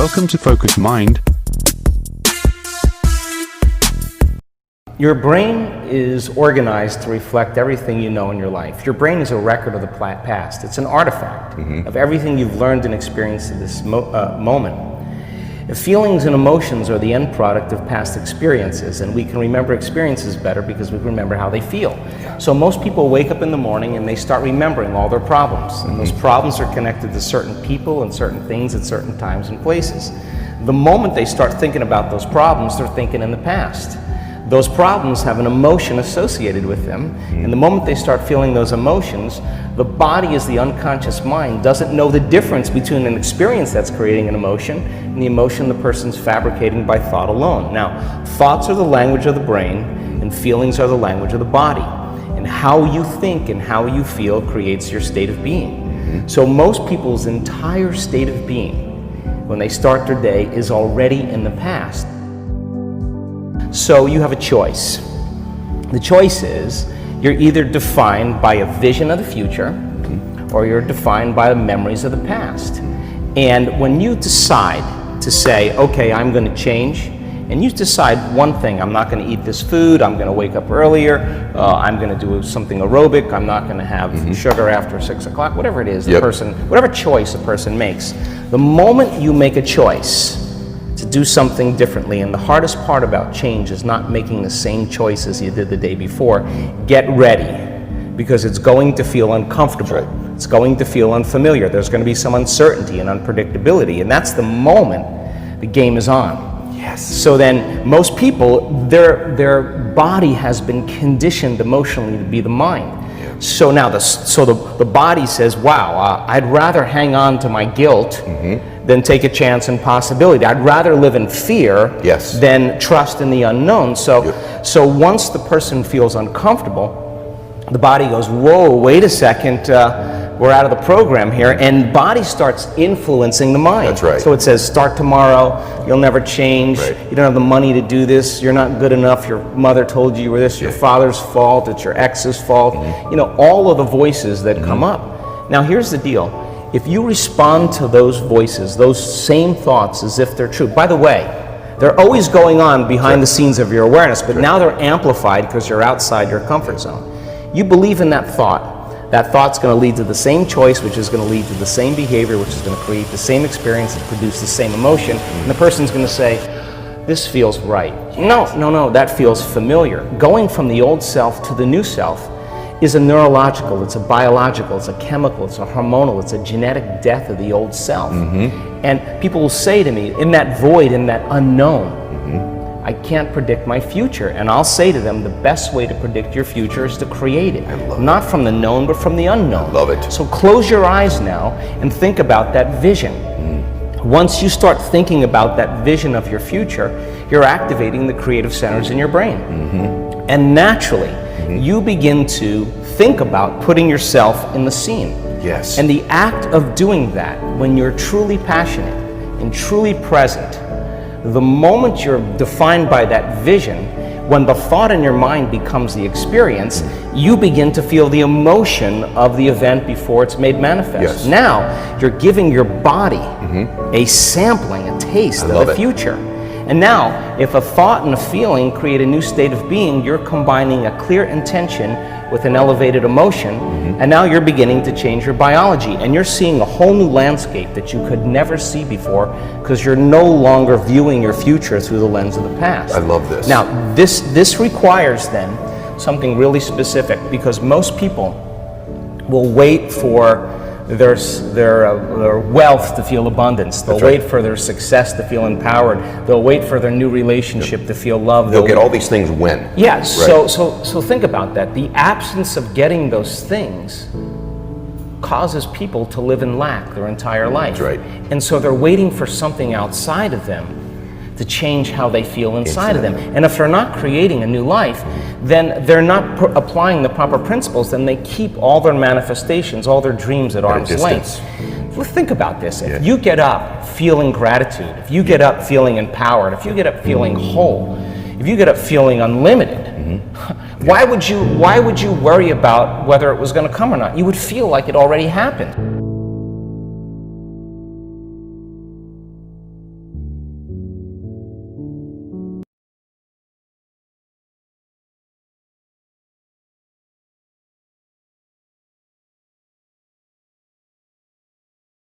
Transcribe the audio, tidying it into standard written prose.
Welcome to Focused Mind. Your brain is organized to reflect everything you know in your life. Your brain is a record of the past. It's an artifact of everything you've learned and experienced at this moment. Feelings and emotions are the end product of past experiences, and we can remember experiences better because we remember how they feel. So most people wake up in the morning and they start remembering all their problems, and those problems are connected to certain people and certain things at certain times and places. The moment they start thinking about those problems, they're thinking in the past. Those problems have an emotion associated with them, and the moment they start feeling those emotions, the body, as the unconscious mind, doesn't know the difference between an experience that's creating an emotion and the emotion the person's fabricating by thought alone. Now, thoughts are the language of the brain, and feelings are the language of the body. And how you think and how you feel creates your state of being. So most people's entire state of being, when they start their day, is already in the past. So you have a choice. The choice is you're either defined by a vision of the future or you're defined by the memories of the past. And when you decide to say, okay, I'm going to change, and you decide one thing, I'm not going to eat this food, I'm going to wake up earlier, I'm going to do something aerobic, I'm not going to have sugar after 6 o'clock, whatever it is, the person, whatever choice a person makes. The moment you make a choice to do something differently, and the hardest part about change is not making the same choice as you did the day before. Get ready, because it's going to feel uncomfortable. It's going to feel unfamiliar. There's going to be some uncertainty and unpredictability, and that's the moment the game is on. Yes. So then most people, their body has been conditioned emotionally to be the mind. So now the body says, wow, I'd rather hang on to my guilt than take a chance and possibility. I'd rather live in fear than trust in the unknown. So once the person feels uncomfortable, the body goes, whoa, wait a second, we're out of the program here, and body starts influencing the mind. That's right. So it says, start tomorrow, you'll never change, you don't have the money to do this, you're not good enough, your mother told you were this, your father's fault, it's your ex's fault, you know, all of the voices that come up. Now here's the deal, if you respond to those voices, those same thoughts as if they're true, by the way, they're always going on behind the scenes of your awareness, but now they're amplified because you're outside your comfort zone. You believe in that thought's going to lead to the same choice, which is going to lead to the same behavior, which is going to create the same experience and produce the same emotion, and the person's going to say, this feels right. No, that feels familiar. Going from the old self to the new self is a neurological, it's a biological, it's a chemical, it's a hormonal, it's a genetic death of the old self. And people will say to me, in that void, in that unknown, I can't predict my future. And I'll say to them, the best way to predict your future is to create it. Not from the known, but from the unknown. I love it. So close your eyes now and think about that vision. Once you start thinking about that vision of your future, you're activating the creative centers in your brain. And naturally, you begin to think about putting yourself in the scene. Yes. And the act of doing that, when you're truly passionate and truly present, the moment you're defined by that vision, when the thought in your mind becomes the experience, you begin to feel the emotion of the event before it's made manifest. Now, you're giving your body a sampling, a taste of the future. And now, if a thought and a feeling create a new state of being, you're combining a clear intention with an elevated emotion, and now you're beginning to change your biology, and you're seeing a whole new landscape that you could never see before because you're no longer viewing your future through the lens of the past. I love this. Now, this requires then something really specific, because most people will wait for their wealth to feel abundance. They'll wait for their success to feel empowered. They'll wait for their new relationship to feel love. They'll get all these things when. Yes. So think about that. The absence of getting those things causes people to live in lack their entire life. That's right. And so they're waiting for something outside of them to change how they feel inside of them. And if they're not creating a new life, then they're not applying the proper principles, then they keep all their manifestations, all their dreams at arm's length. Well, think about this. If you get up feeling gratitude, if you get up feeling empowered, if you get up feeling whole, if you get up feeling unlimited, why would you worry about whether it was going to come or not? You would feel like it already happened.